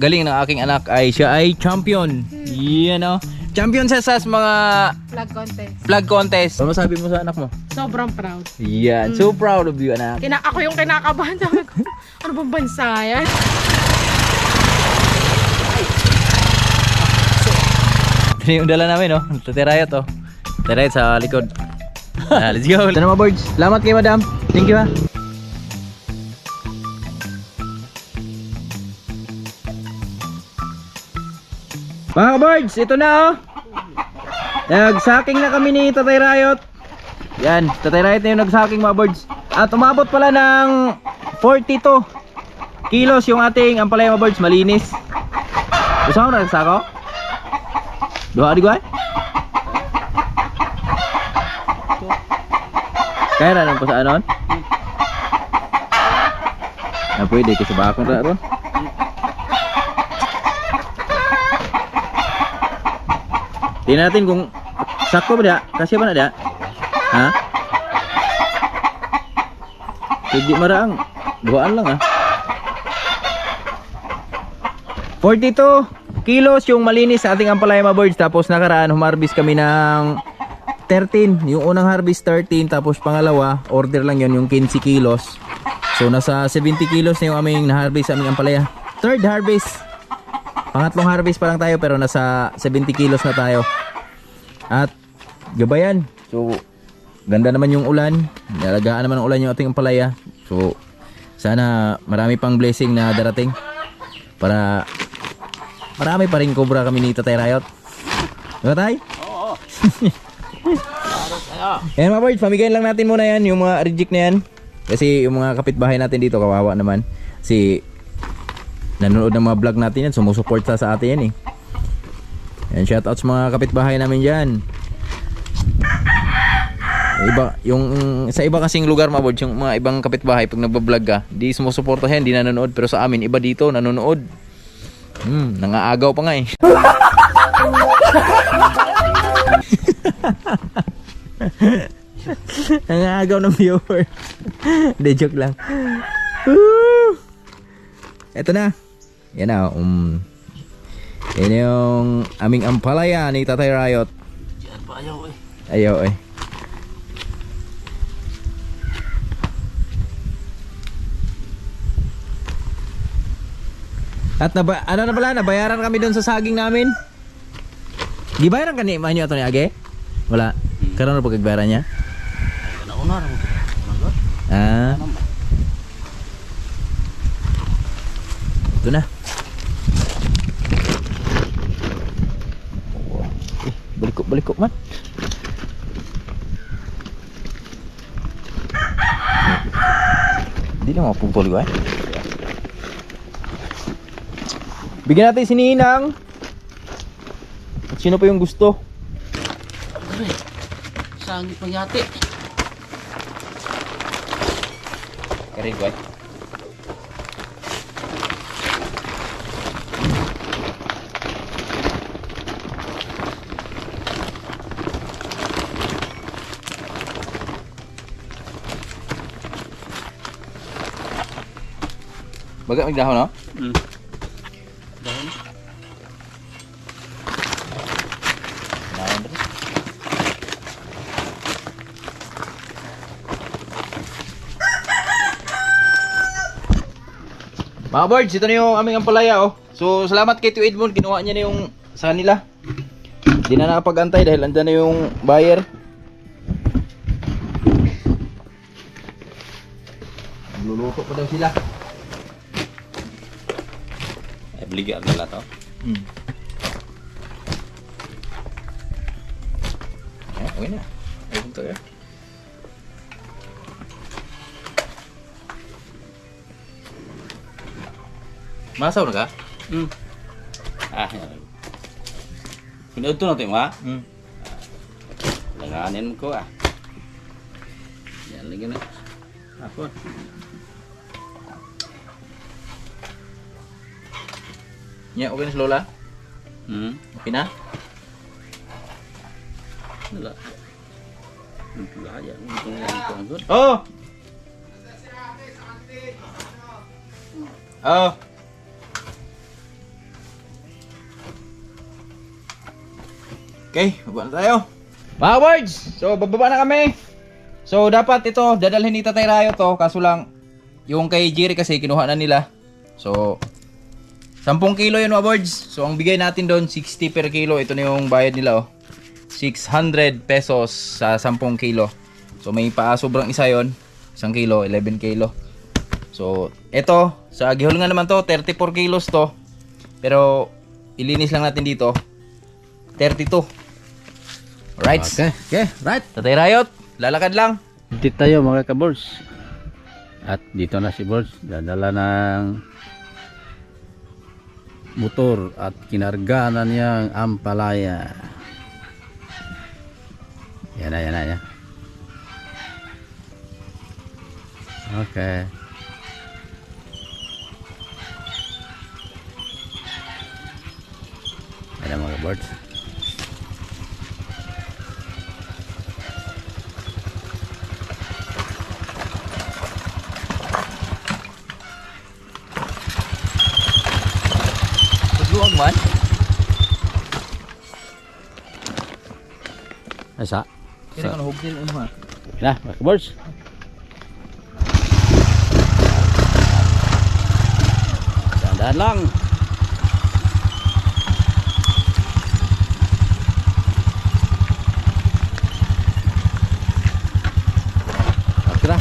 galing ng aking anak ay siya ay champion. Yan o. Champion siya sa mga flag contest. Ano masabi mo sa anak mo? Sobrang proud. Yan. So proud of you, anak. Ako yung kinakabahan. Sabi ko, ano bang bansa yan? Ito yung dala namin, no? Tatirayot, oh. Tatirayot sa likod. Let's go. Ito na mga birds. Salamat kay madam. Thank you, ha. Mga birds, ito na, oh. Nagsaking na kami ni Tatay Rayot. Yan, Tatay Rayot na yung nagsaking, mga birds. At umabot pala ng 42 kilos yung ating ampalaya, mga birds. Malinis. Gusto mo na nagsako? Doa di gua? Kaya na nang pasaanon? Na pwede kasi bakong ra ron. Tingnan natin kung sakto ba dia? Kasi ba na dia? Ha? Hindi maraang. Duaan lang, ha. 42 kilos yung malinis sa ating ampalaya, mga birds. Tapos nakaraan humarbis kami ng 13. Yung unang harvest 13, tapos pangalawa order lang yon yung 15 kilos. So nasa 70 kilos na yung aming na-harvest sa aming ampalaya. Third harvest. Pangatlong harvest pa lang tayo pero nasa 70 kilos na tayo. At gabayan. So ganda naman yung ulan. Nalagaan naman ng ulan yung ating ampalaya. So sana marami pang blessing na darating para marami pa rin cobra kami ni Tatay Rayot. Diba, Tay? Oo. Ayan, mga birds, pamigayin lang natin muna yan, yung mga reject na yan. Kasi yung mga kapitbahay natin dito, kawawa naman. Kasi nanonood ng mga vlog natin yan, sumusupport sa atin yan, eh. Ayan, shoutouts mga kapitbahay namin dyan. Sa iba kasing lugar, mga birds, yung mga ibang kapitbahay, pag nagbablog ka, di sumusuporta yan, di nanonood. Pero sa amin, iba dito, nanonood. Nangaagaw pa nga, eh. Nangaagaw ng viewer. Hindi, joke lang. Eto na. Yan na. Yan yung aming ampalaya ni Tatay Rayot. Yan pa, ayaw, eh. Ayaw, eh. At ano na pala, nabayaran kami doon sa saging namin. Di bayaran ka ni Manyo ato ni Age? Wala. Karon na pagbayaran niya? Nauna rin. Ah. Ito na. Balik-balik man. Hindi na mapupul ko, eh. Bigyan natin si Ninang. At sino pa yung gusto? Sangit pangyati. Karin ko, eh. Baga magdahon, no? Dahon. Dahon rin. Mga birds, ito na yung aming ampalaya, oh. So salamat kay Tio Edmond, kinuha niya na yung sa kanila. Hindi na nakapag-antay dahil andyan na yung buyer. Nagluluto pa daw sila. Beliga na to. Okay na. Ayun to, eh. Masaw na ka? Yan. Pinood to natin mo, ha? Langanin ko, Yan, lagi na. Ako. Yeah, okay na si Lola? Okay na? Wala. Laya. Oh! Oh! Okay, baba na tayo. Mga birds, so bababa na kami. So dapat ito, dadalhin ni Tatay Rayo to. Kaso lang, yung kay Jerry kasi kinuha na nila. So 10 kilo yun mga birds. So ang bigay natin doon 60 per kilo. Ito na yung bayad nila 600 pesos sa 10 kilo. So may sobrang isa yon, 1 kilo, 11 kilo. So ito, sa gihulungan naman to, 34 kilos to. Pero ilinis lang natin dito 32. Alright. Okay, right. Tatay Rayot, lalakad lang. Dito tayo mga kabords. At dito na si Bords. Dadala ng motor at kinarga na niyang ampalaya. Yan na. Okay. Ayan mga kabords. Pagluwag man. Asa? Kaya ka nahugdil ano ha. Yan na mga kabords. Dahan lang. Okay na.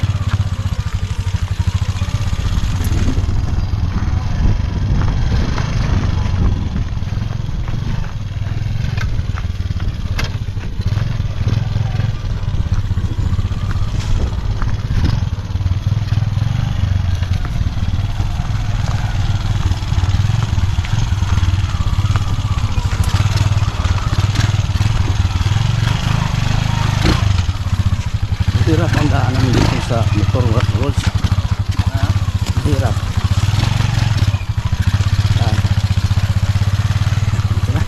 Hirap ang daanan dito sa motor roads. Hirap. Ito na.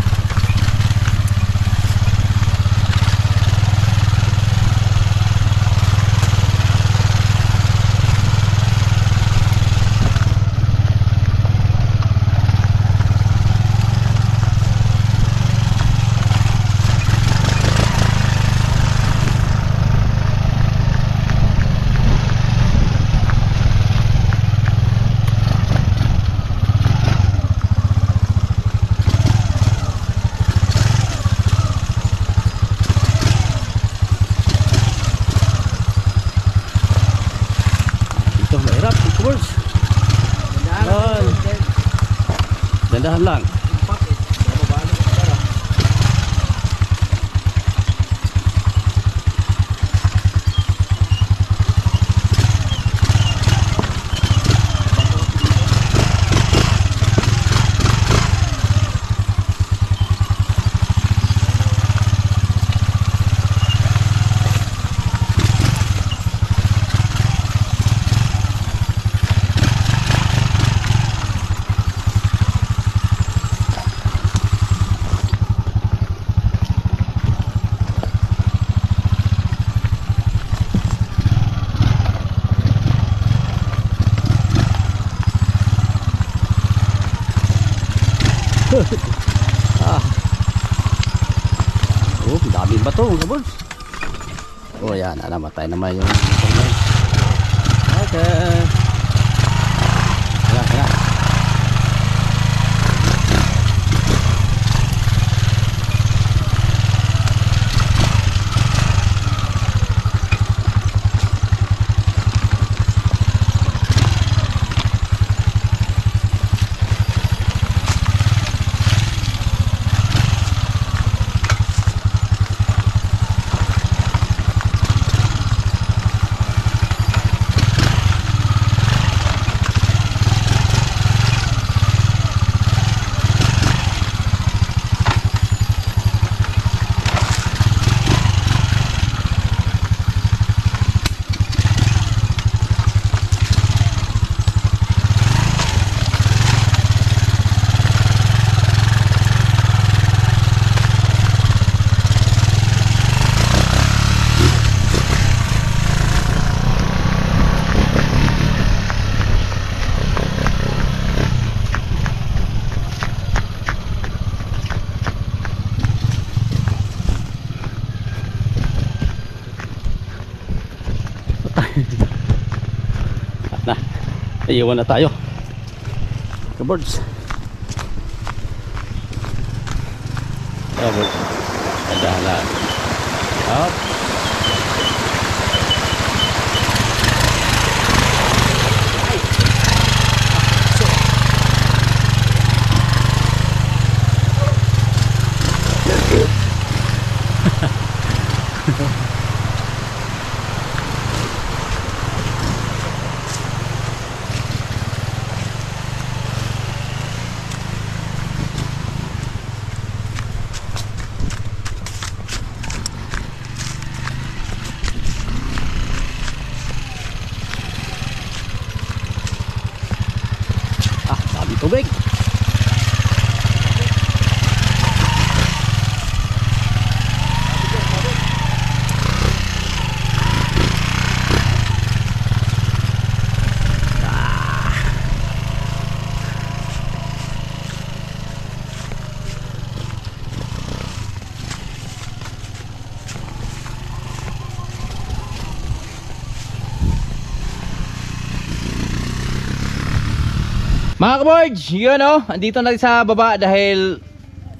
Ito mahirap, words. Dandahan lang. Oh, daming bato mga boss. Oh, yan. Namatay naman yung okay. Yan. Iiwan na tayo. Kabords. Kabords. Kadahalan. Up. Sabi tubig. Mga kabords, yun o, andito natin sa baba dahil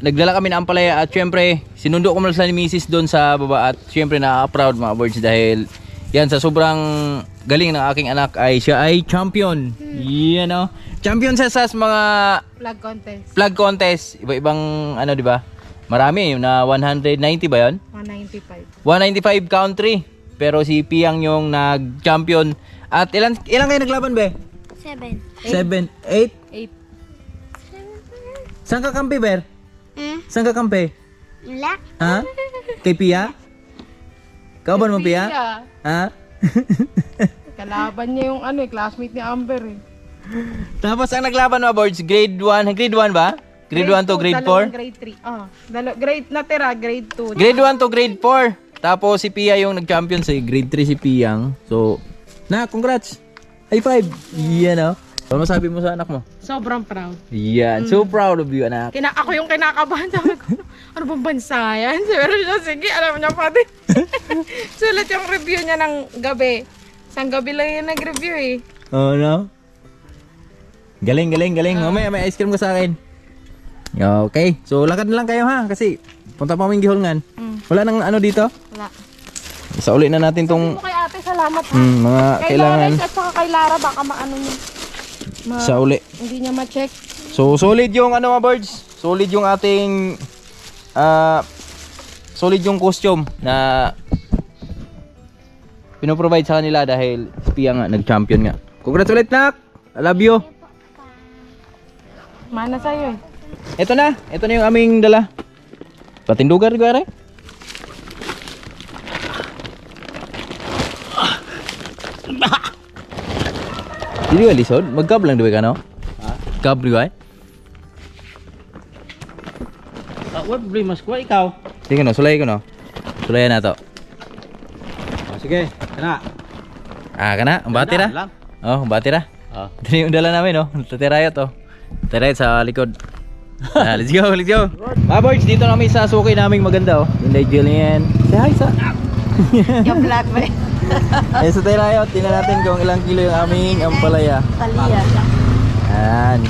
nagdala kami ng ampalaya at syempre sinundo ko muna sa ni Mrs. doon sa baba at syempre nakaka-proud mga kabords dahil yan sa sobrang galing ng aking anak ay siya ay champion. Yan o, champion sa mga Flag contest. flag contest, iba-ibang ano di ba? Marami na 190 ba yun? 195. 195 country. Pero si Piang yung nag-champion. At ilan kayo naglaban be? 7, 8. 8. Saan ka kampi, Ber? Saan ka kampi? Wala. Ha? Kay Pia? Kauban mo, Pia? Ha? Kalaban niya yung classmate ni Amber eh. Tapos ang naglaban mo, boards, grade 1. Grade 1 ba? Grade 1 to grade 4? Grade 3. Grade natira, grade 2. Grade 1 to grade 4. Tapos si Pia yung nag-champion sa grade 3 si Piang. So, congrats. High five. Yan o. Ano masabi mo sa anak mo? Sobrang proud. Yan. So proud of you, anak. Ako yung kinakabahan. Sabi ko, ano bang bansa yan? Pero siya, sige, alam niya pa din. Sulat yung review niya ng gabi. Isang gabi lang yung nag-review eh. Oh, no? Galing. Mamaya may ice cream ka sa akin. Okay. So, lakad na lang kayo ha. Kasi, punta pa kaming Gihulngan. Wala nang ano dito? Wala. Isa uli na natin tong Kay ate, salamat ha. mga Kay kailangan. Lawrence at saka kay Lara, baka maano niya. Sa uli. Hindi niya ma-check. So, solid yung ano mga birds. Solid yung ating solid yung costume na pinoprovide sa kanila dahil si Pia nga, nag-champion nga. Congrats ulit, nak! I love you! Mana sa'yo eh. Ito na yung aming dala. Patindugar, gare. Hindi ka lisod? Mag-cab lang diba ka, no? Ha? Cab diba? What problema ko ikaw? Sige no, sulay ko no. Sulayan na to. Sige, kana. Kana? Ang batira? Lang. Oh, ang batira. Ah. Ito yung dala namin, no? Tatirayot, oh. Tatirayot sa likod. Let's go. Mga boys, dito na kami sa suki naming maganda, oh. Inday Jillian. Say hi sa... Yung black ba? Sa Tatirayot, tingnan natin kung ilang kilo yung aming ampalaya. Talia. Ayan.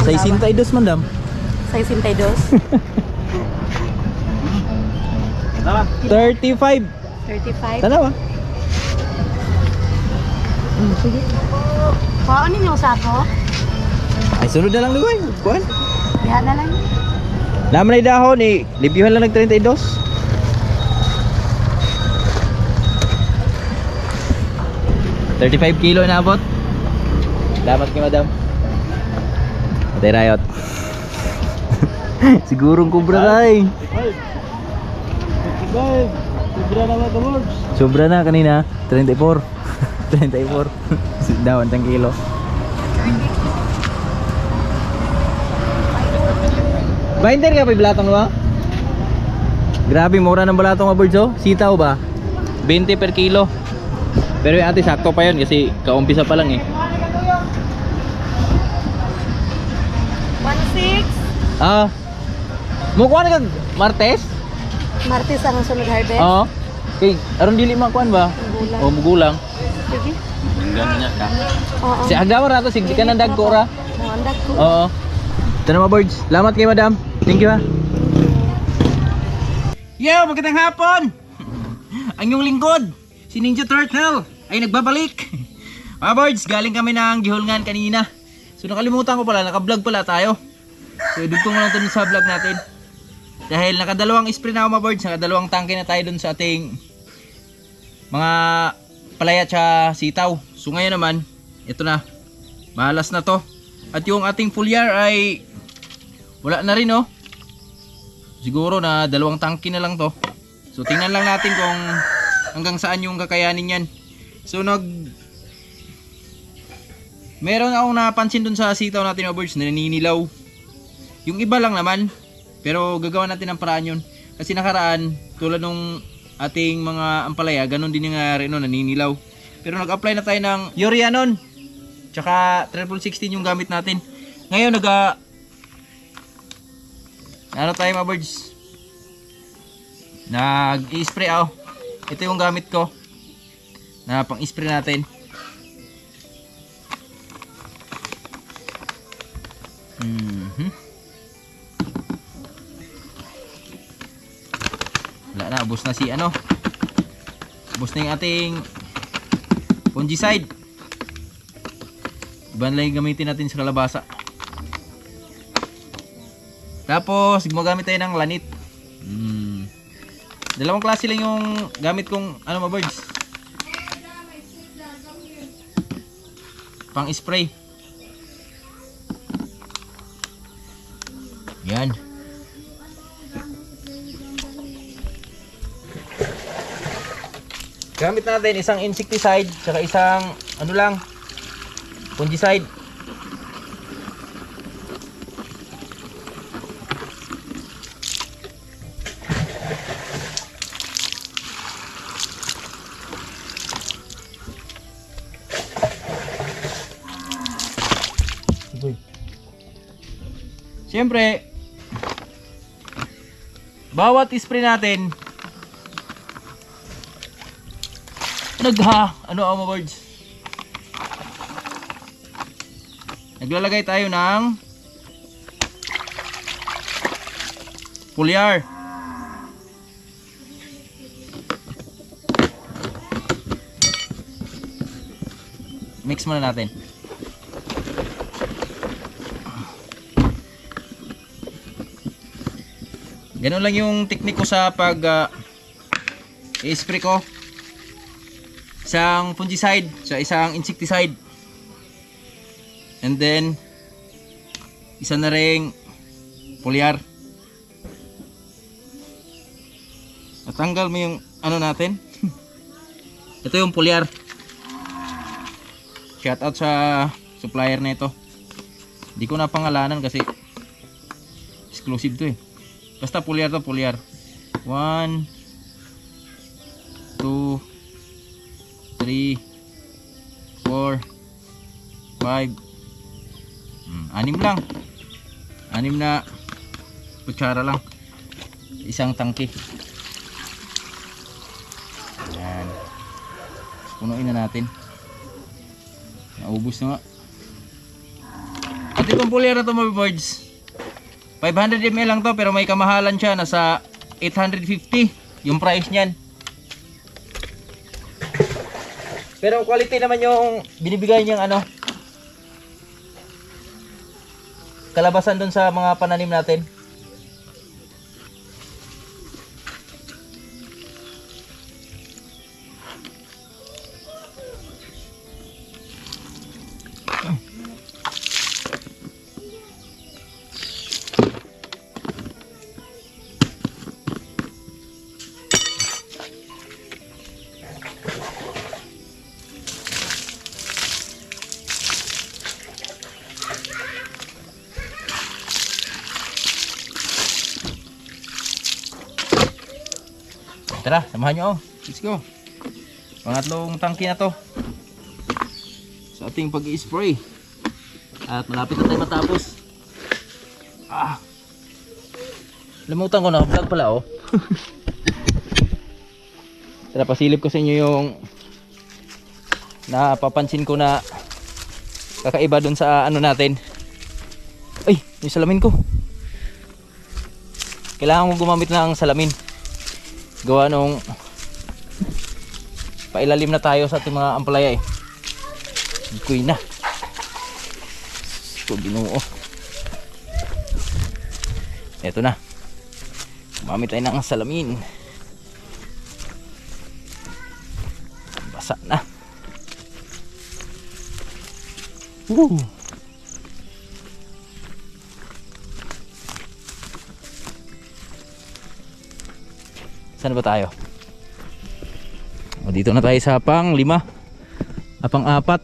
62, madam. 62. Tama. 35. 35. Tanawa. Sige. Paunin yung sako. Ay, sunod na lang lugoy. Kuhan. Yan na lang. Naman ay dahon, eh. Libyuhan lang nag-32. 35 kilo na abot. Dapat kay madam. Patay rayot. Sigurong kubra tay. Sobra na mga kabords. Sobra na kanina. 34. 34. Dawan tang kilo. Binder ka pa balatong mo? Grabe, mura ng balatong mga birds, oh. Sitaw ba? 20 per kilo. Pero yung ate, sakto pa yun kasi kaumpisa pa lang eh. 16. Ah. Mukha na kag Martes? Martes ang sunod harvest. Oo. Okay, aron dili makuan ba? Mugulang. O mugulang. Sige. Gano'n niya ka. Oo. Si agdama ra to, sigdi ka ng dagko ra. Mandag ko. Oo. Ito na mga birds. Salamat kay madam. Thank you ha. Yo, magandang hapon! Ang iyong lingkod, si Ninja Turtle, ay nagbabalik. Mga birds, galing kami ng gihulngan kanina. So nakalimutan ko pala, naka-vlog pala tayo. So dugtong ko lang ito sa vlog natin. Dahil nakadalawang spray na ako mga birds, nakadalawang tangke na tayo dun sa ating mga palaya at sitaw. So ngayon naman, ito na, malas na to. At yung ating foliar ay wala na rin oh. Siguro na dalawang tangke na lang to. So tingnan lang natin kung hanggang saan yung kakayanin yan. So meron akong napansin dun sa sitaw natin mga birds na naninilaw. Yung iba lang naman, pero gagawa natin ng paraan yun. Kasi nakaraan, tulad nung ating mga ampalaya, ganun din yung nangyari no, naninilaw. Pero nag-apply na tayo ng urea nun. Tsaka 1616 yung gamit natin. Ngayon ano tayo mga birds? Nag-i-spray ako. Ito yung gamit ko na pang-spray natin. Wala na, ubos na si ano. Ubos na yung ating fungicide. Iban lang yung gamitin natin sa kalabasa. Tapos gumagamit tayo ng lanit. Dalawang klase lang yung gamit kong ano mga birds. Pang spray. Yan. Gamit natin isang insecticide saka isang ano lang fungicide. Siyempre, bawat spray natin naglalagay tayo ng foliar. Mix muna natin. Ganun lang yung technique ko sa pag i-spray ko. Isang fungicide sa isang insecticide. And then isa na ring foliar. Natanggal mo yung ano natin. Ito yung foliar. Shout out sa supplier na ito. Hindi ko na pangalanan kasi exclusive to eh. Basta foliar to, foliar. 1 2 3 4 5 6 lang. 6 na kutsara lang. Isang tangke. Ayan. Punuin na natin. Naubos na nga. At itong foliar na to mga birds, 500 ml lang to pero may kamahalan siya, nasa 850 yung price niyan. Pero quality naman yung binibigay niyang ano, kalabasan dun sa mga pananim natin. Tara, samahan nyo. Let's go. Pangatlong tangke na to sa ating pag-i-spray. At malapit na tayo matapos. Lamutan ko na, vlog pala oh. Tara, pasilip ko sa inyo yung napapansin ko na kakaiba dun sa ano natin. Ay, yung salamin ko. Kailangan ko gumamit ng salamin. Gawa nung pailalim na tayo sa ating mga ampalaya eh. Kuy na. So, Ginoo. Eto na. Gumamit tayo ng salamin. Basa na. Woo! Saan ba tayo? O, dito na tayo sa pang 5. Pang 4.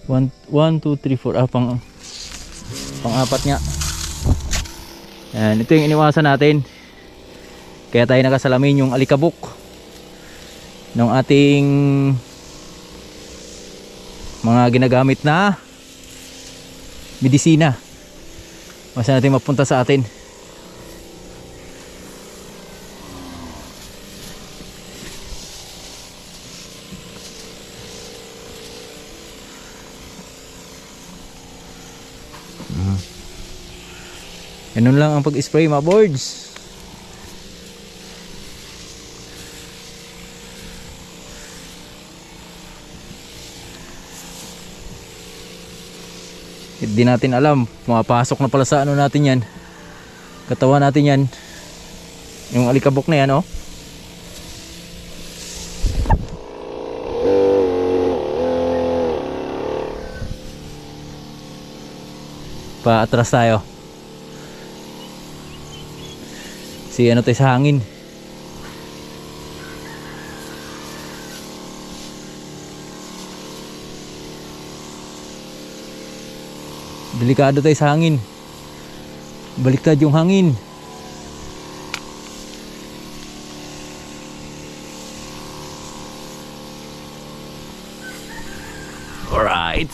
1, 2, 3, 4. Pang 4 nga. Yan, ito yung iniwasan natin. Kaya tayo nakasalamin yung alikabok ng ating mga ginagamit na medisina. Basta natin mapunta sa atin. Ganun lang ang pag-spray mga boards. Hindi natin alam, mapasok na pala sa ano natin yan, katawan natin yan, yung alikabok na yan oh. Paatras tayo. Si ano tayo sa hangin. Delikado tayo sa hangin. Baliktad yung hangin. Alright.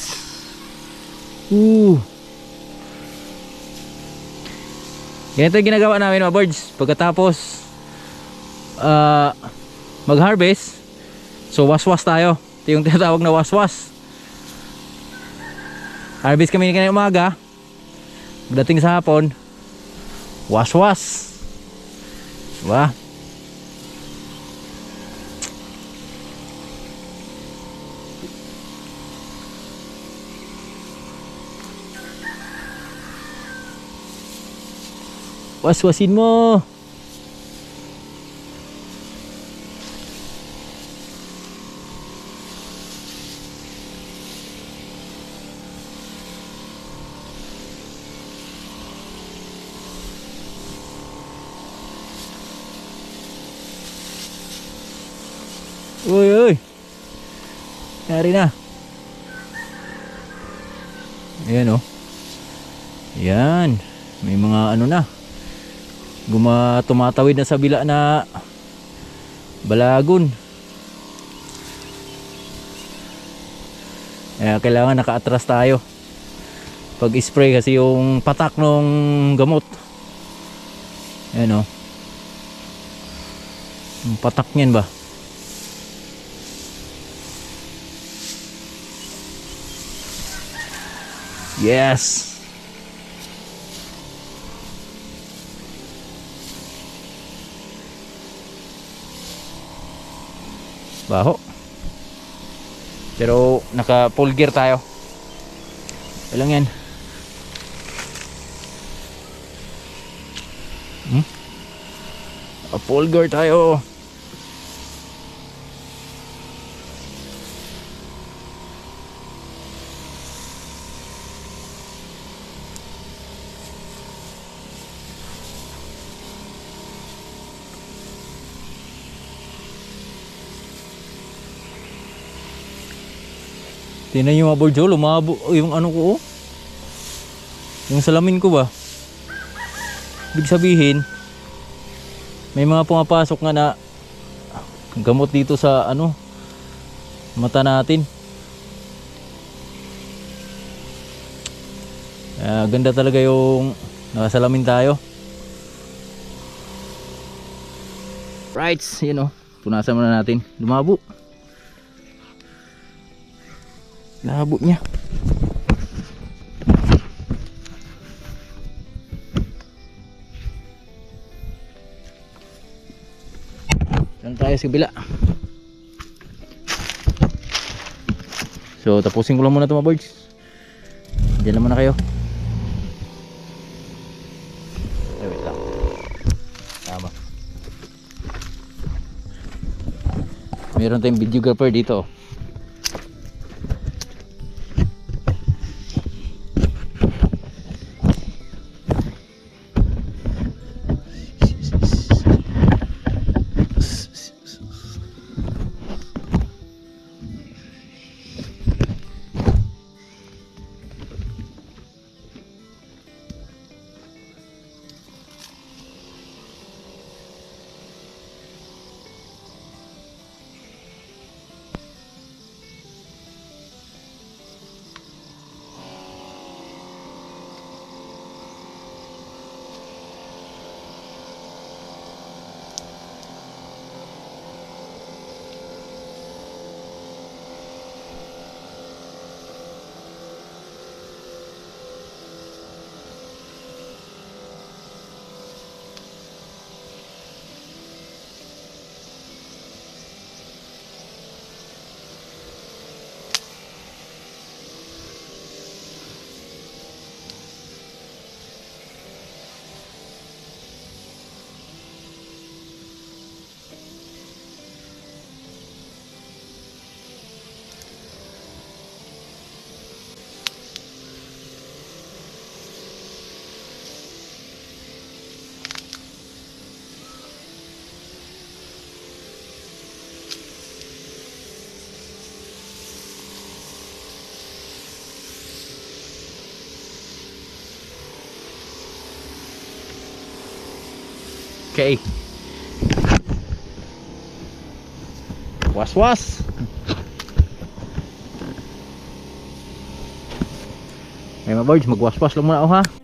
Ganito yung ginagawa namin mga birds. Pagkatapos mag-harvest, so waswas tayo. Ito yung tinatawag na waswas. Harvest kami kanina umaga. Pagdating sa hapon, waswas. Diba? Waswasin mo. Uy, uy. Yari na. Ayan oh. Ayan. May mga ano na. Tumatawid na sa bila na balagon. Kaya kailangan naka-atras tayo pag spray kasi yung patak ng gamot. Ayan o. Yung patak niyan ba? Yes. Baho. Pero naka full gear tayo. Ilang yan? Full gear tayo. Tingnan nyo mga board, lumabo yung ano ko oh. Yung salamin ko ba. Ibig sabihin may mga pumapasok nga na gamot dito sa ano mata natin. Ganda talaga yung nakasalamin tayo. Right, you know. Punasan muna natin. Lumabo. Labo niya. Saan tayo sa kabila? So tapusin ko lang muna ito mga birds. Diyan naman na kayo. Ay, wait lang. Tama. Meron tayong videographer dito. Okay. Was-was. May mga birds, magwas-was lang muna ako ha.